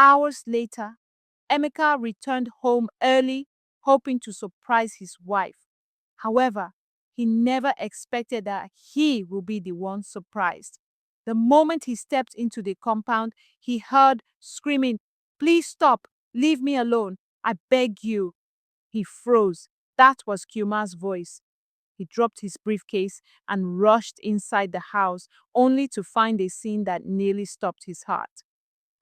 Hours later, Emeka returned home early, hoping to surprise his wife. However, he never expected that he would be the one surprised. The moment he stepped into the compound, he heard screaming, "Please stop! Leave me alone! I beg you!" He froze. That was Chioma's voice. He dropped his briefcase and rushed inside the house, only to find a scene that nearly stopped his heart.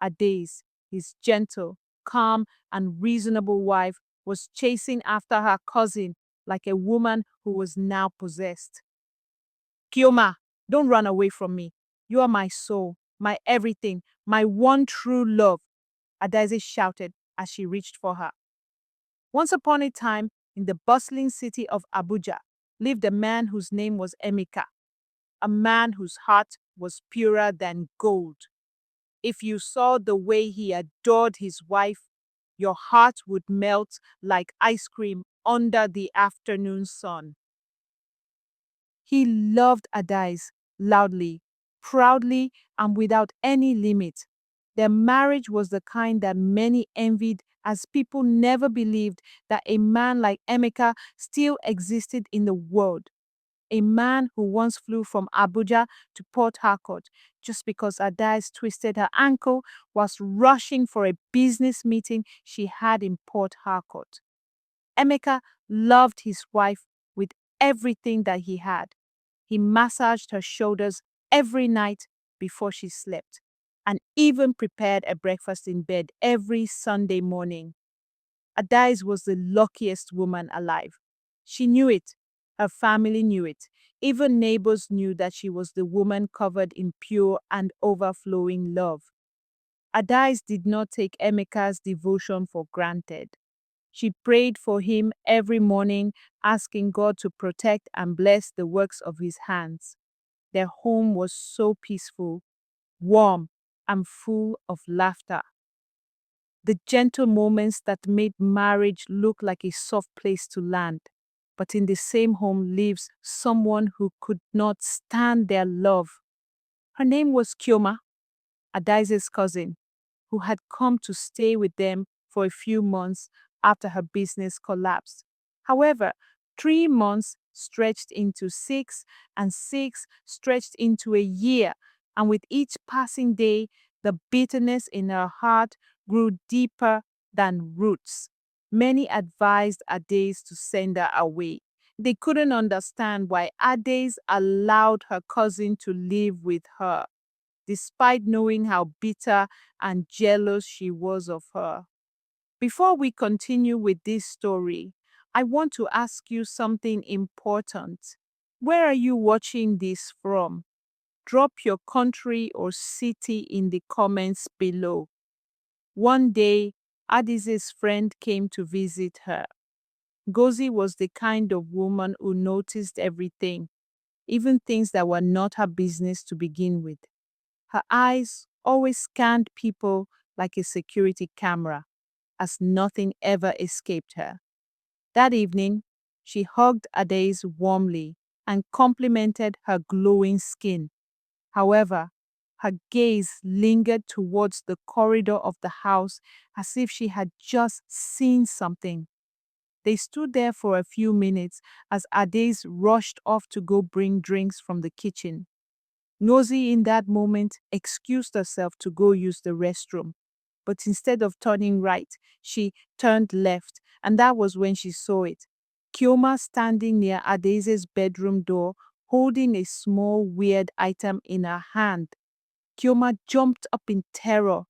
Adaeze, his gentle, calm, and reasonable wife, was chasing after her cousin like a woman who was now possessed. "Chioma, don't run away from me. You are my soul, my everything, my one true love," Adaeze shouted as she reached for her. Once upon a time, in the bustling city of Abuja, lived a man whose name was Emeka, a man whose heart was purer than gold. If you saw the way he adored his wife, your heart would melt like ice cream under the afternoon sun. He loved Adaeze loudly, proudly, and without any limit. Their marriage was the kind that many envied, as people never believed that a man like Emeka still existed in the world. A man who once flew from Abuja to Port Harcourt just because Adaeze twisted her ankle whilst rushing for a business meeting she had in Port Harcourt. Emeka loved his wife with everything that he had. He massaged her shoulders every night before she slept, and even prepared a breakfast in bed every Sunday morning. Adaeze was the luckiest woman alive. She knew it. Her family knew it. Even neighbors knew that she was the woman covered in pure and overflowing love. Adaeze did not take Emeka's devotion for granted. She prayed for him every morning, asking God to protect and bless the works of his hands. Their home was so peaceful, warm, and full of laughter. The gentle moments that made marriage look like a soft place to land. But in the same home lives someone who could not stand their love. Her name was Chioma, Adaeze's cousin, who had come to stay with them for a few months after her business collapsed. However, 3 months stretched into 6, and 6 stretched into a year, and with each passing day, the bitterness in her heart grew deeper than roots. Many advised Adaeze to send her away. They couldn't understand why Adaeze allowed her cousin to live with her, despite knowing how bitter and jealous she was of her. Before we continue with this story, I want to ask you something important. Where are you watching this from? Drop your country or city in the comments below. One day, Adaeze's friend came to visit her. Ngozi was the kind of woman who noticed everything, even things that were not her business to begin with. Her eyes always scanned people like a security camera, as nothing ever escaped her. That evening, she hugged Adaeze warmly and complimented her glowing skin. However, her gaze lingered towards the corridor of the house as if she had just seen something. They stood there for a few minutes as Adaeze rushed off to go bring drinks from the kitchen. Ngozi in that moment excused herself to go use the restroom, but instead of turning right, she turned left, and that was when she saw it. Chioma standing near Adaeze's bedroom door, holding a small weird item in her hand. Chioma jumped up in terror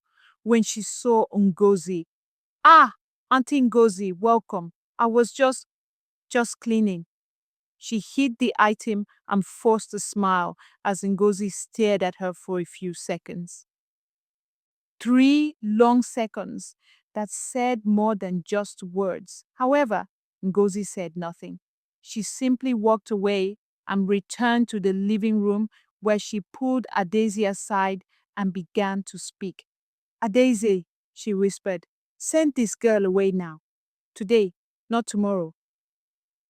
when she saw Ngozi. "Ah, Auntie Ngozi, welcome. I was just cleaning." She hid the item and forced a smile as Ngozi stared at her for a few seconds. 3 long seconds that said more than just words. However, Ngozi said nothing. She simply walked away and returned to the living room where she pulled Adaeze aside and began to speak. "Adaeze," she whispered, "send this girl away now. Today, not tomorrow."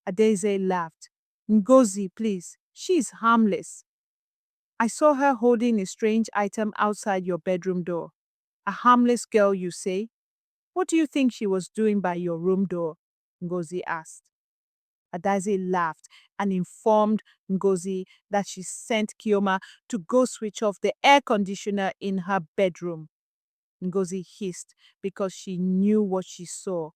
Adaeze laughed. "Ngozi, please. She is harmless. I saw her holding a strange item outside your bedroom door. A harmless girl, you say? What do you think she was doing by your room door? Ngozi asked. Adaeze laughed and informed Ngozi that she sent Chioma to go switch off the air conditioner in her bedroom. Ngozi hissed because she knew what she saw.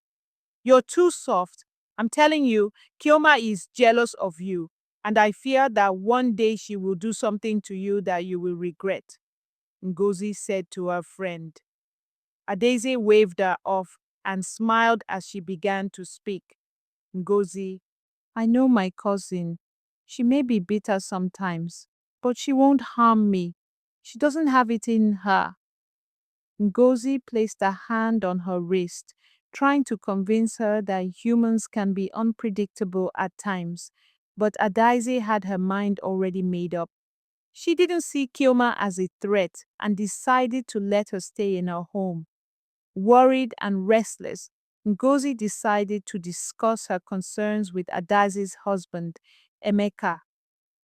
You're too soft. I'm telling you, Chioma is jealous of you, and I fear that one day she will do something to you that you will regret, Ngozi said to her friend. Adaeze waved her off and smiled as she began to speak. Ngozi, I know my cousin. She may be bitter sometimes, but she won't harm me. She doesn't have it in her. Ngozi placed a hand on her wrist, trying to convince her that humans can be unpredictable at times, but Adaeze had her mind already made up. She didn't see Chioma as a threat and decided to let her stay in her home. Worried and restless, Ngozi decided to discuss her concerns with Adaze's husband, Emeka.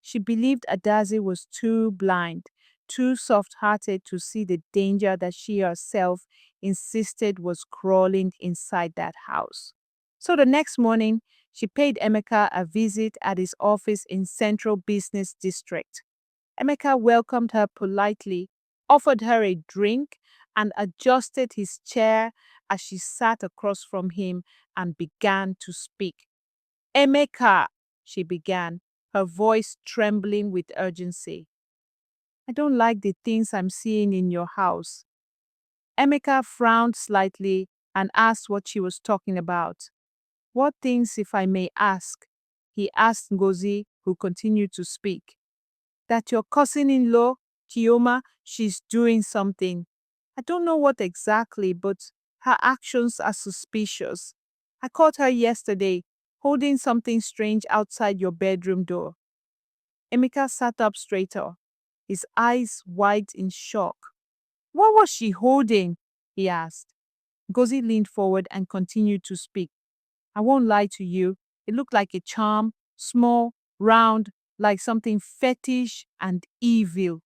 She believed Adaeze was too blind, too soft-hearted to see the danger that she herself insisted was crawling inside that house. So the next morning, she paid Emeka a visit at his office in Central Business District. Emeka welcomed her politely, offered her a drink, and adjusted his chair as she sat across from him and began to speak. Emeka, she began, her voice trembling with urgency. I don't like the things I'm seeing in your house. Emeka frowned slightly and asked what she was talking about. What things, if I may ask? He asked Ngozi, who continued to speak. That your cousin-in-law, Chioma, she's doing something. I don't know what exactly, but her actions are suspicious. I caught her yesterday, holding something strange outside your bedroom door. Emeka sat up straighter, his eyes wide in shock. What was she holding? He asked. Ngozi leaned forward and continued to speak. I won't lie to you. It looked like a charm, small, round, like something fetish and evil.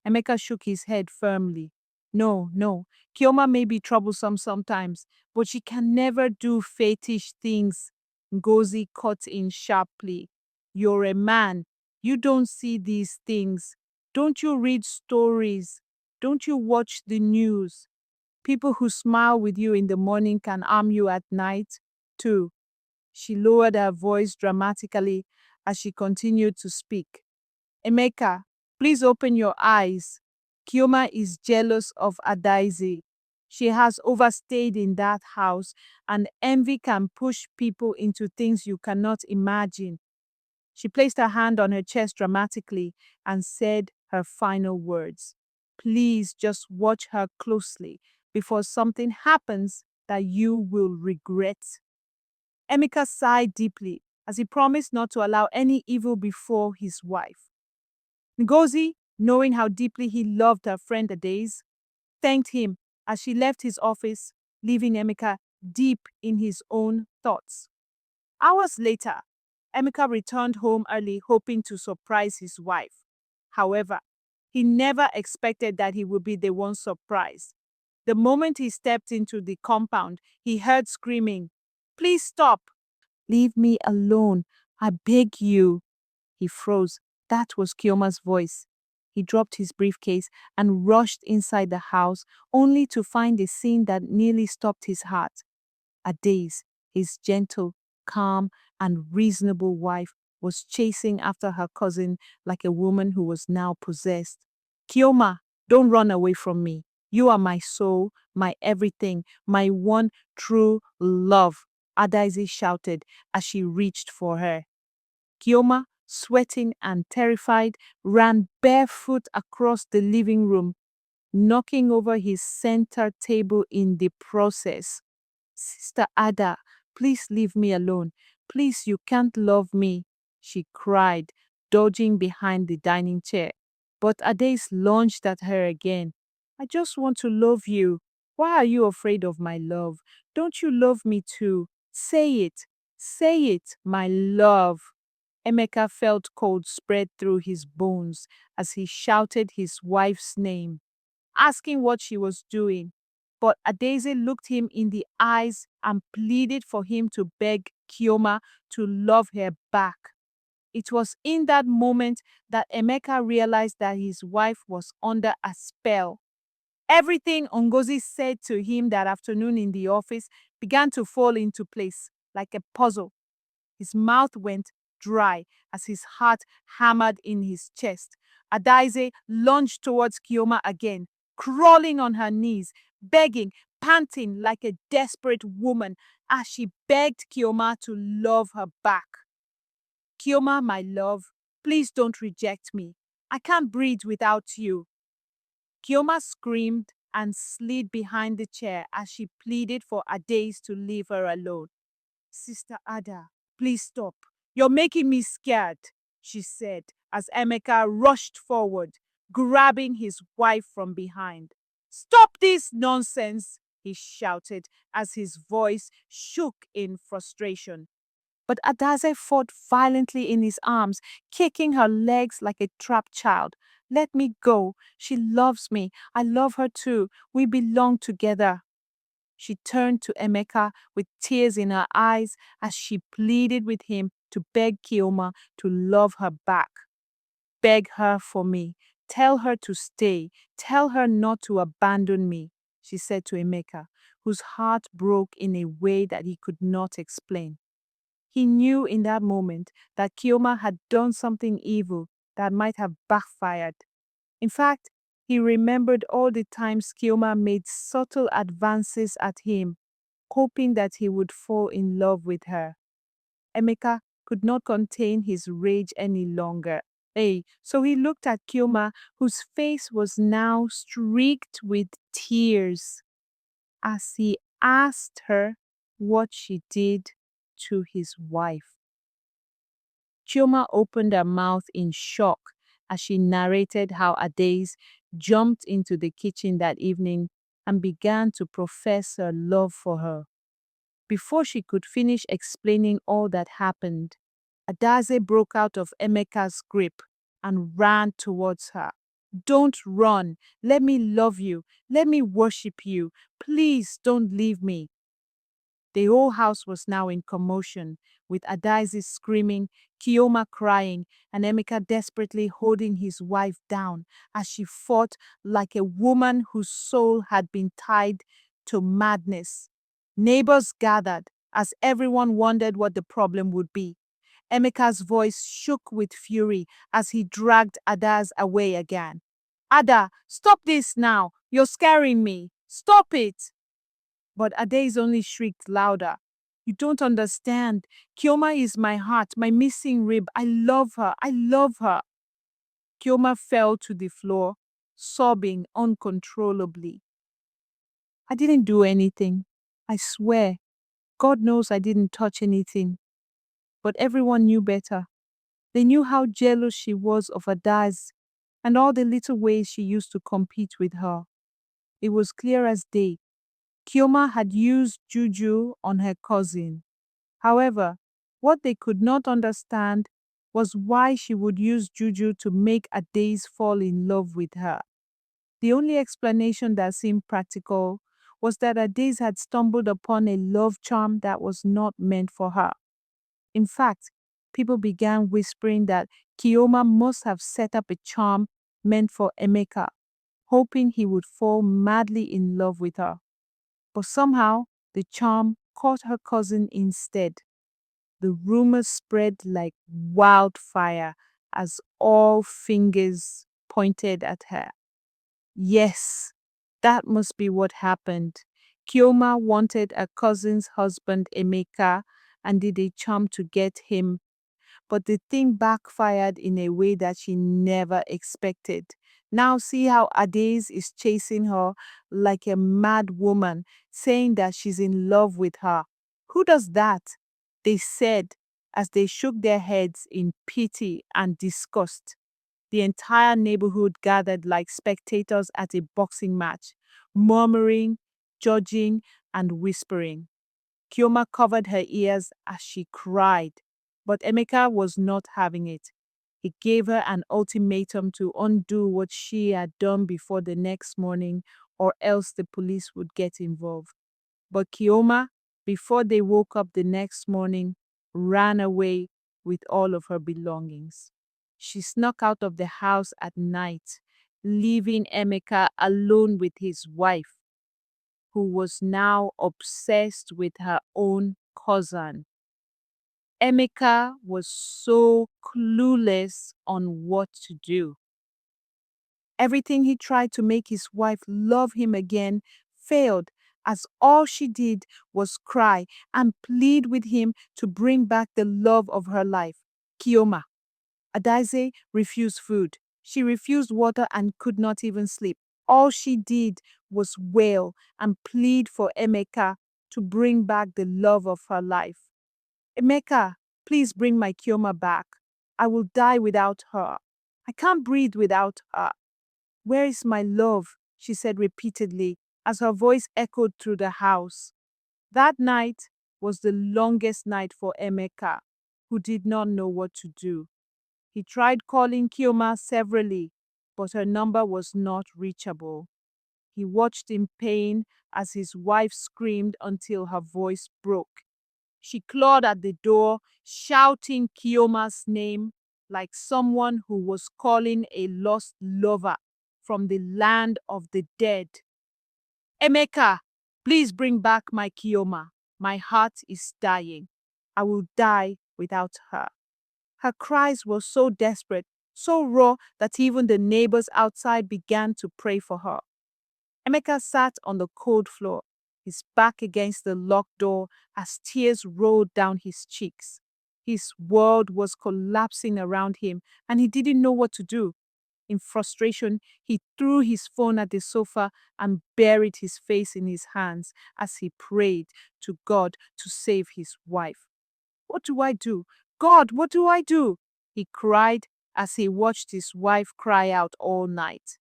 Emeka shook his head firmly. No, no. Chioma may be troublesome sometimes, but she can never do fetish things. Ngozi cut in sharply. You're a man. You don't see these things. Don't you read stories? Don't you watch the news? People who smile with you in the morning can harm you at night, too. She lowered her voice dramatically as she continued to speak. Emeka, please open your eyes. Chioma is jealous of Adaeze. She has overstayed in that house, and envy can push people into things you cannot imagine. She placed her hand on her chest dramatically and said her final words. Please just watch her closely before something happens that you will regret. Emeka sighed deeply as he promised not to allow any evil befall his wife. Ngozi, knowing how deeply he loved her friend Adaeze, thanked him as she left his office, leaving Emeka deep in his own thoughts. Hours later, Emeka returned home early, hoping to surprise his wife. However, he never expected that he would be the one surprised. The moment he stepped into the compound, he heard screaming, Please stop! Leave me alone. I beg you. He froze. That was Chioma's voice. He dropped his briefcase and rushed inside the house, only to find a scene that nearly stopped his heart. Adaeze, his gentle, calm, and reasonable wife, was chasing after her cousin like a woman who was now possessed. Chioma, don't run away from me. You are my soul, my everything, my one true love, Adaeze shouted as she reached for her. Chioma, sweating and terrified, ran barefoot across the living room, knocking over his center table in the process. Sister Ada, please leave me alone. Please, you can't love me, she cried, dodging behind the dining chair. But Adaeze lunged at her again. I just want to love you. Why are you afraid of my love? Don't you love me too? Say it. Say it, my love. Emeka felt cold spread through his bones as he shouted his wife's name. asking what she was doing. But Adaeze looked him in the eyes and pleaded for him to beg Chioma to love her back. It was in that moment that Emeka realized that his wife was under a spell. Everything Ngozi said to him that afternoon in the office began to fall into place like a puzzle. His mouth went dry as his heart hammered in his chest. Adaeze lunged towards Chioma again, crawling on her knees, begging, panting like a desperate woman as she begged Chioma to love her back. Chioma, my love, please don't reject me. I can't breathe without you. Chioma screamed and slid behind the chair as she pleaded for Adaeze to leave her alone. Sister Ada, please stop. You're making me scared, she said as Emeka rushed forward, grabbing his wife from behind. Stop this nonsense, he shouted as his voice shook in frustration. But Adaeze fought violently in his arms, kicking her legs like a trapped child. Let me go. She loves me. I love her too. We belong together. She turned to Emeka with tears in her eyes as she pleaded with him to beg Chioma to love her back. Beg her for me. Tell her to stay. Tell her not to abandon me, she said to Emeka, whose heart broke in a way that he could not explain. He knew in that moment that Chioma had done something evil that might have backfired. In fact, he remembered all the times Chioma made subtle advances at him, hoping that he would fall in love with her. Emeka could not contain his rage any longer. So he looked at Chioma, whose face was now streaked with tears, as he asked her what she did to his wife. Chioma opened her mouth in shock as she narrated how Adaeze jumped into the kitchen that evening and began to profess her love for her. Before she could finish explaining all that happened, Adaeze broke out of Emeka's grip and ran towards her. Don't run. Let me love you. Let me worship you. Please don't leave me. The whole house was now in commotion, with Adaeze screaming, Chioma crying, and Emeka desperately holding his wife down as she fought like a woman whose soul had been tied to madness. Neighbors gathered as everyone wondered what the problem would be. Emeka's voice shook with fury as he dragged Adaeze away again. Ada, stop this now. You're scaring me. Stop it. But Adaeze only shrieked louder. You don't understand. Chioma is my heart, my missing rib. I love her. I love her. Chioma fell to the floor, sobbing uncontrollably. I didn't do anything. I swear. God knows I didn't touch anything. But everyone knew better. They knew how jealous she was of Adaeze and all the little ways she used to compete with her. It was clear as day. Chioma had used juju on her cousin. However, what they could not understand was why she would use juju to make Adaeze fall in love with her. The only explanation that seemed practical was that Adaeze had stumbled upon a love charm that was not meant for her. In fact, people began whispering that Chioma must have set up a charm meant for Emeka, hoping he would fall madly in love with her. But somehow, the charm caught her cousin instead. The rumors spread like wildfire as all fingers pointed at her. Yes, that must be what happened. Chioma wanted her cousin's husband Emeka and did a charm to get him, but the thing backfired in a way that she never expected. Now see how Adaeze is chasing her like a mad woman, saying that she's in love with her. Who does that? They said as they shook their heads in pity and disgust. The entire neighborhood gathered like spectators at a boxing match, murmuring, judging, and whispering. Chioma covered her ears as she cried, but Emeka was not having it. He gave her an ultimatum to undo what she had done before the next morning, or else the police would get involved. But Chioma, before they woke up the next morning, ran away with all of her belongings. She snuck out of the house at night, leaving Emeka alone with his wife, who was now obsessed with her own cousin. Emeka was so clueless on what to do. Everything he tried to make his wife love him again failed, as all she did was cry and plead with him to bring back the love of her life, Chioma. Adaeze refused food. She refused water and could not even sleep. All she did was wail and plead for Emeka to bring back the love of her life. Emeka, please bring my Chioma back. I will die without her. I can't breathe without her. Where is my love? She said repeatedly as her voice echoed through the house. That night was the longest night for Emeka, who did not know what to do. He tried calling Chioma severally, but her number was not reachable. He watched in pain as his wife screamed until her voice broke. She clawed at the door, shouting Chioma's name like someone who was calling a lost lover from the land of the dead. Emeka, please bring back my Chioma. My heart is dying. I will die without her. Her cries were so desperate, so raw that even the neighbors outside began to pray for her. Emeka sat on the cold floor, his back against the locked door as tears rolled down his cheeks. His world was collapsing around him and he didn't know what to do. In frustration, he threw his phone at the sofa and buried his face in his hands as he prayed to God to save his wife. What do I do? God, what do I do? He cried as he watched his wife cry out all night.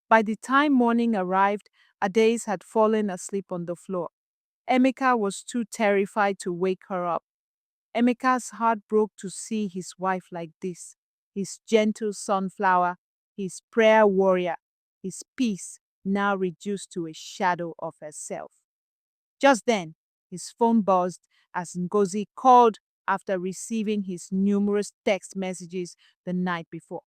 By the time morning arrived, Adaeze had fallen asleep on the floor. Emeka was too terrified to wake her up. Emeka's heart broke to see his wife like this, his gentle sunflower, his prayer warrior, his peace now reduced to a shadow of herself. Just then, his phone buzzed as Ngozi called after receiving his numerous text messages the night before.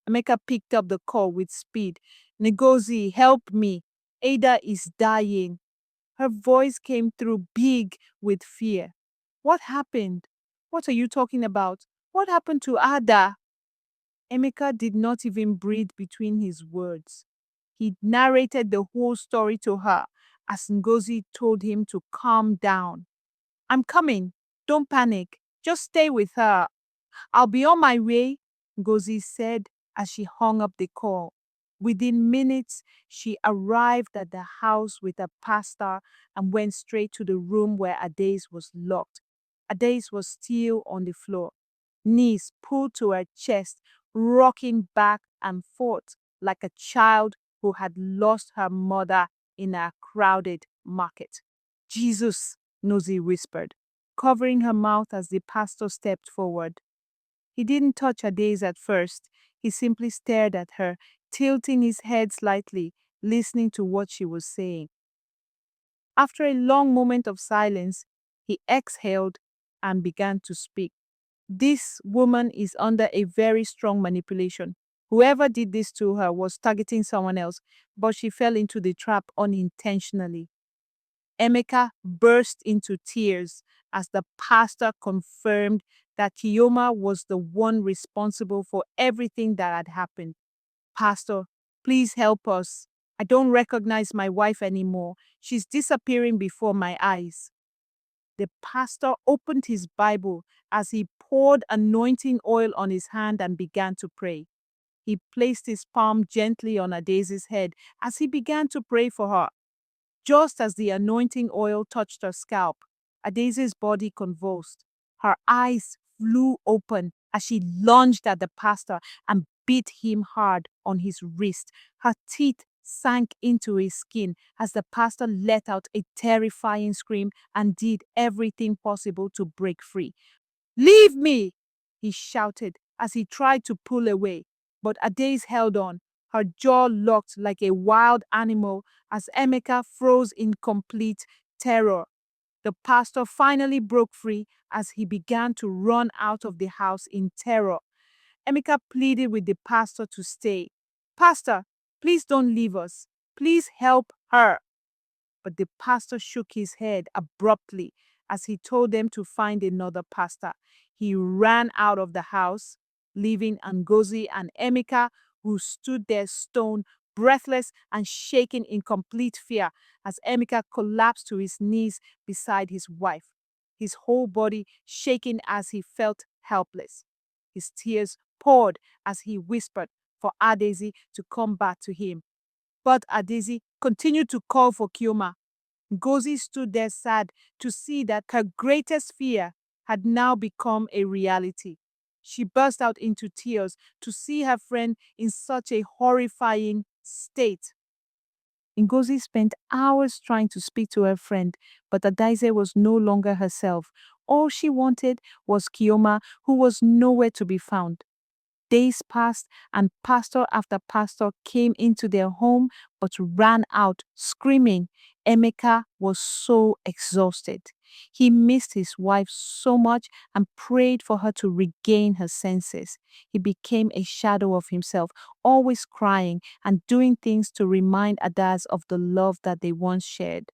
Emeka picked up the call with speed. Ngozi, help me. Ada is dying. Her voice came through big with fear. What happened? What are you talking about? What happened to Ada? Emeka did not even breathe between his words. He narrated the whole story to her as Ngozi told him to calm down. I'm coming. Don't panic. Just stay with her. I'll be on my way, Ngozi said as she hung up the call. Within minutes, she arrived at the house with a pastor and went straight to the room where Adaeze was locked. Adaeze was still on the floor, knees pulled to her chest, rocking back and forth like a child who had lost her mother in a crowded market. Jesus, Ngozi whispered, covering her mouth as the pastor stepped forward. He didn't touch Adaeze at first. He simply stared at her, tilting his head slightly, listening to what she was saying. After a long moment of silence, he exhaled and began to speak. This woman is under a very strong manipulation. Whoever did this to her was targeting someone else, but she fell into the trap unintentionally. Emeka burst into tears as the pastor confirmed that Chioma was the one responsible for everything that had happened. Pastor, please help us. I don't recognize my wife anymore. She's disappearing before my eyes. The pastor opened his Bible as he poured anointing oil on his hand and began to pray. He placed his palm gently on Adaeze's head as he began to pray for her. Just as the anointing oil touched her scalp, Adaeze's body convulsed. Her eyes flew open as she lunged at the pastor and beat him hard on his wrist. Her teeth sank into his skin as the pastor let out a terrifying scream and did everything possible to break free. Leave me, he shouted as he tried to pull away, but Adaeze held on, her jaw locked like a wild animal as Emeka froze in complete terror. The pastor finally broke free as he began to run out of the house in terror. Emeka pleaded with the pastor to stay. "Pastor, please don't leave us. Please help her." But the pastor shook his head abruptly as he told them to find another pastor. He ran out of the house, leaving Ngozi and Emeka, who stood there stone, breathless and shaking in complete fear as Emeka collapsed to his knees beside his wife, his whole body shaking as he felt helpless. His tears poured as he whispered for Adaeze to come back to him. But Adaeze continued to call for Chioma. Ngozi stood there sad to see that her greatest fear had now become a reality. She burst out into tears to see her friend in such a horrifying state. Ngozi spent hours trying to speak to her friend, but Adaeze was no longer herself. All she wanted was Chioma, who was nowhere to be found. Days passed, and pastor after pastor came into their home but ran out, screaming. Emeka was so exhausted. He missed his wife so much and prayed for her to regain her senses. He became a shadow of himself, always crying and doing things to remind Adaeze of the love that they once shared.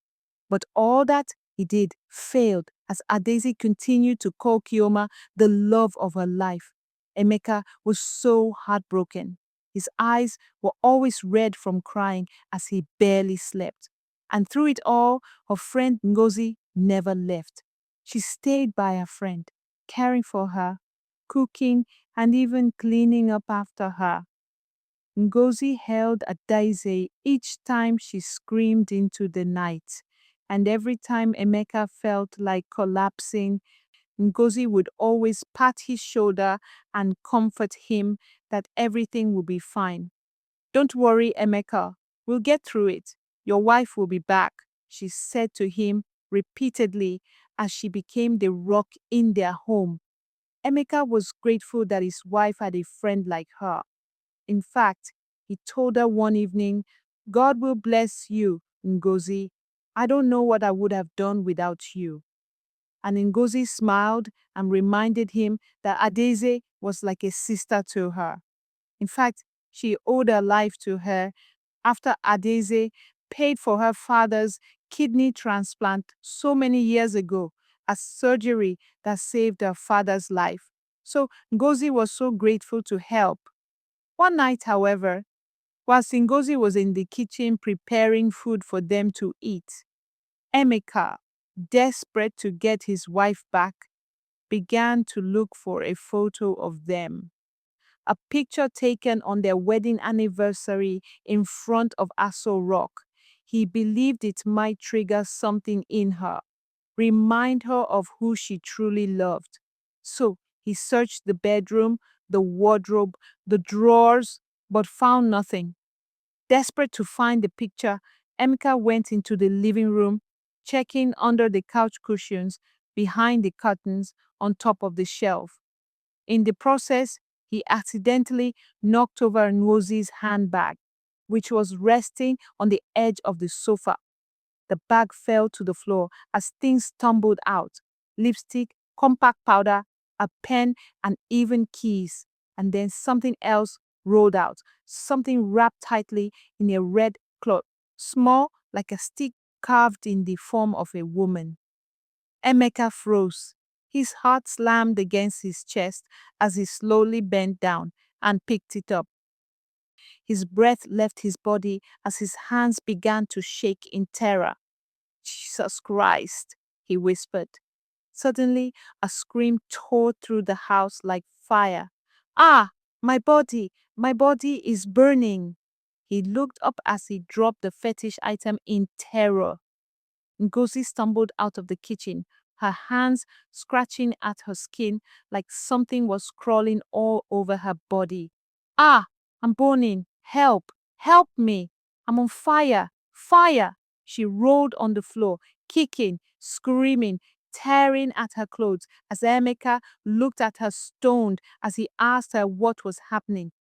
But all that he did failed as Adaeze continued to call Chioma the love of her life. Emeka was so heartbroken. His eyes were always red from crying as he barely slept. And through it all, her friend Ngozi never left. She stayed by her friend, caring for her, cooking, and even cleaning up after her. Ngozi held Adaeze each time she screamed into the night. And every time Emeka felt like collapsing, Ngozi would always pat his shoulder and comfort him that everything will be fine. "Don't worry, Emeka. We'll get through it. Your wife will be back," she said to him repeatedly as she became the rock in their home. Emeka was grateful that his wife had a friend like her. In fact, he told her one evening, "God will bless you, Ngozi. I don't know what I would have done without you." And Ngozi smiled and reminded him that Adaeze was like a sister to her. In fact, she owed her life to her after Adaeze paid for her father's kidney transplant so many years ago, a surgery that saved her father's life. So Ngozi was so grateful to help. One night, however, whilst Ngozi was in the kitchen preparing food for them to eat, Emeka, desperate to get his wife back, began to look for a photo of them. A picture taken on their wedding anniversary in front of Aso Rock. He believed it might trigger something in her, remind her of who she truly loved. So he searched the bedroom, the wardrobe, the drawers, but found nothing. Desperate to find the picture, Emeka went into the living room, checking under the couch cushions, behind the curtains, on top of the shelf. In the process, he accidentally knocked over Ngozi's handbag, which was resting on the edge of the sofa. The bag fell to the floor as things tumbled out: lipstick, compact powder, a pen, and even keys. And then something else rolled out, something wrapped tightly in a red cloth, small like a stick carved in the form of a woman. Emeka froze. His heart slammed against his chest as he slowly bent down and picked it up. His breath left his body as his hands began to shake in terror. "Jesus Christ," he whispered. Suddenly, a scream tore through the house like fire. "Ah, my body is burning." He looked up as he dropped the fetish item in terror. Ngozi stumbled out of the kitchen, her hands scratching at her skin like something was crawling all over her body. "Ah, I'm burning. Help! Help me! I'm on fire! Fire!" She rolled on the floor, kicking, screaming, tearing at her clothes as Emeka looked at her stoned as he asked her what was happening.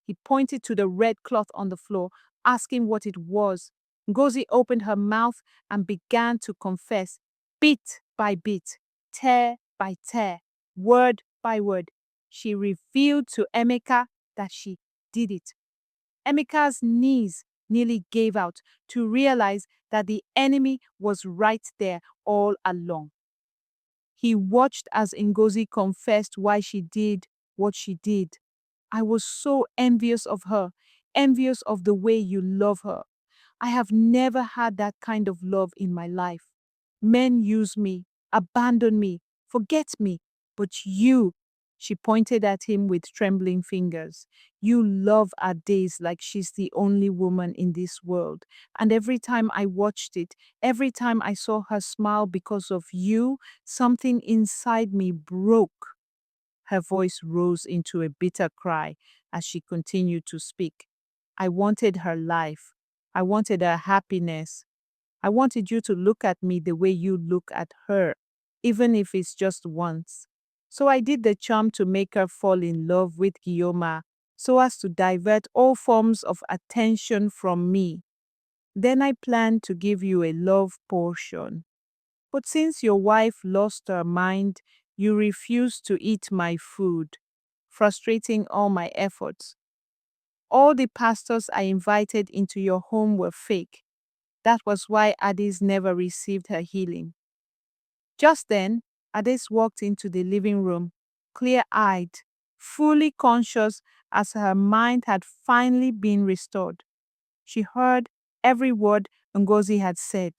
He pointed to the red cloth on the floor, asking what it was. Ngozi opened her mouth and began to confess, bit by bit, tear by tear, word by word. She revealed to Emeka that she did it. Emeka's knees nearly gave out to realize that the enemy was right there all along. He watched as Ngozi confessed why she did what she did. I was so envious of her, envious of the way you love her. I have never had that kind of love in my life. Men use me, abandon me, forget me, but you, she pointed at him with trembling fingers, you love Adaeze like she's the only woman in this world. And every time I watched it, every time I saw her smile because of you, something inside me broke. Her voice rose into a bitter cry as she continued to speak. I wanted her life. I wanted her happiness. I wanted you to look at me the way you look at her, even if it's just once. So I did the charm to make her fall in love with Chioma, so as to divert all forms of attention from me. Then I planned to give you a love portion. But since your wife lost her mind, you refused to eat my food, frustrating all my efforts. All the pastors I invited into your home were fake. That was why Adaeze never received her healing. Just then, Adaeze walked into the living room, clear-eyed, fully conscious as her mind had finally been restored. She heard every word Ngozi had said.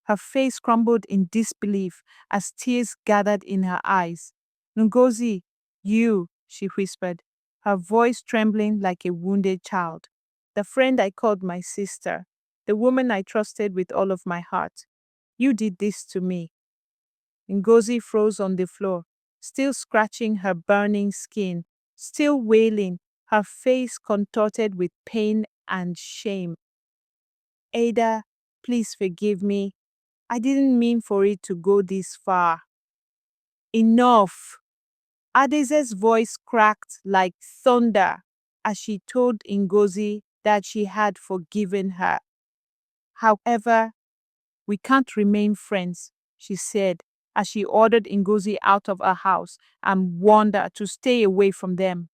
Her face crumbled in disbelief as tears gathered in her eyes. Ngozi, she whispered, her voice trembling like a wounded child. The friend I called my sister, the woman I trusted with all of my heart. You did this to me. Ngozi froze on the floor, still scratching her burning skin, still wailing, her face contorted with pain and shame. Ada, please forgive me. I didn't mean for it to go this far. Enough! Adaze's voice cracked like thunder as she told Ngozi that she had forgiven her. However, we can't remain friends, she said as she ordered Ngozi out of her house and warned her to stay away from them.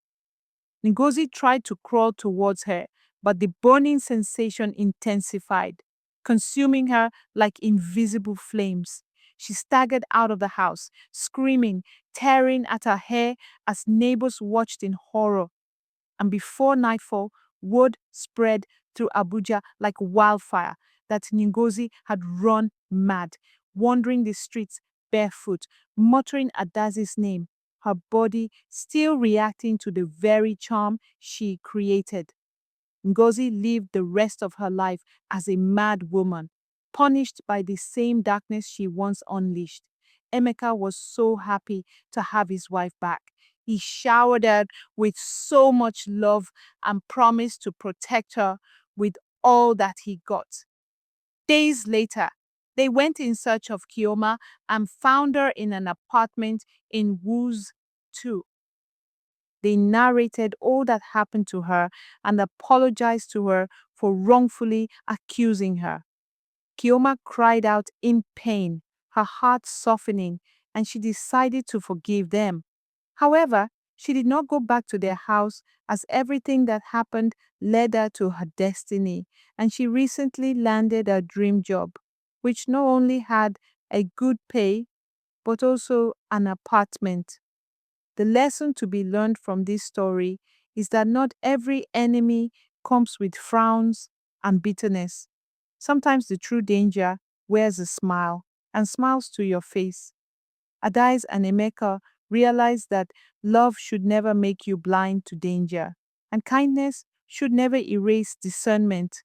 Ngozi tried to crawl towards her, but the burning sensation intensified, consuming her like invisible flames. She staggered out of the house, screaming, tearing at her hair as neighbors watched in horror. And before nightfall, word spread through Abuja like wildfire that Ngozi had run mad, wandering the streets barefoot, muttering Adaze's name, her body still reacting to the very charm she created. Ngozi lived the rest of her life as a mad woman, punished by the same darkness she once unleashed. Emeka was so happy to have his wife back. He showered her with so much love and promised to protect her with all that he got. Days later, they went in search of Chioma and found her in an apartment in Woods 2. They narrated all that happened to her and apologized to her for wrongfully accusing her. Chioma cried out in pain, her heart softening, and she decided to forgive them. However, she did not go back to their house as everything that happened led her to her destiny, and she recently landed a dream job, which not only had a good pay, but also an apartment. The lesson to be learned from this story is that not every enemy comes with frowns and bitterness. Sometimes the true danger wears a smile and smiles to your face. Adaeze and Emeka realized that love should never make you blind to danger, and kindness should never erase discernment.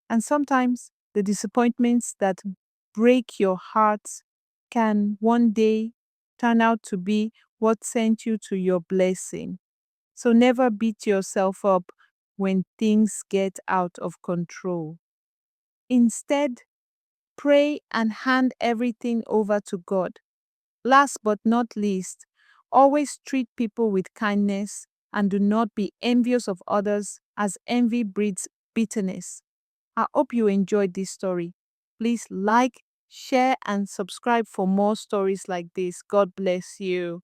And sometimes the disappointments that break your heart can one day turn out to be what sent you to your blessing. So never beat yourself up when things get out of control. Instead, pray and hand everything over to God. Last but not least, always treat people with kindness and do not be envious of others, as envy breeds bitterness. I hope you enjoyed this story. Please like, share, and subscribe for more stories like this. God bless you.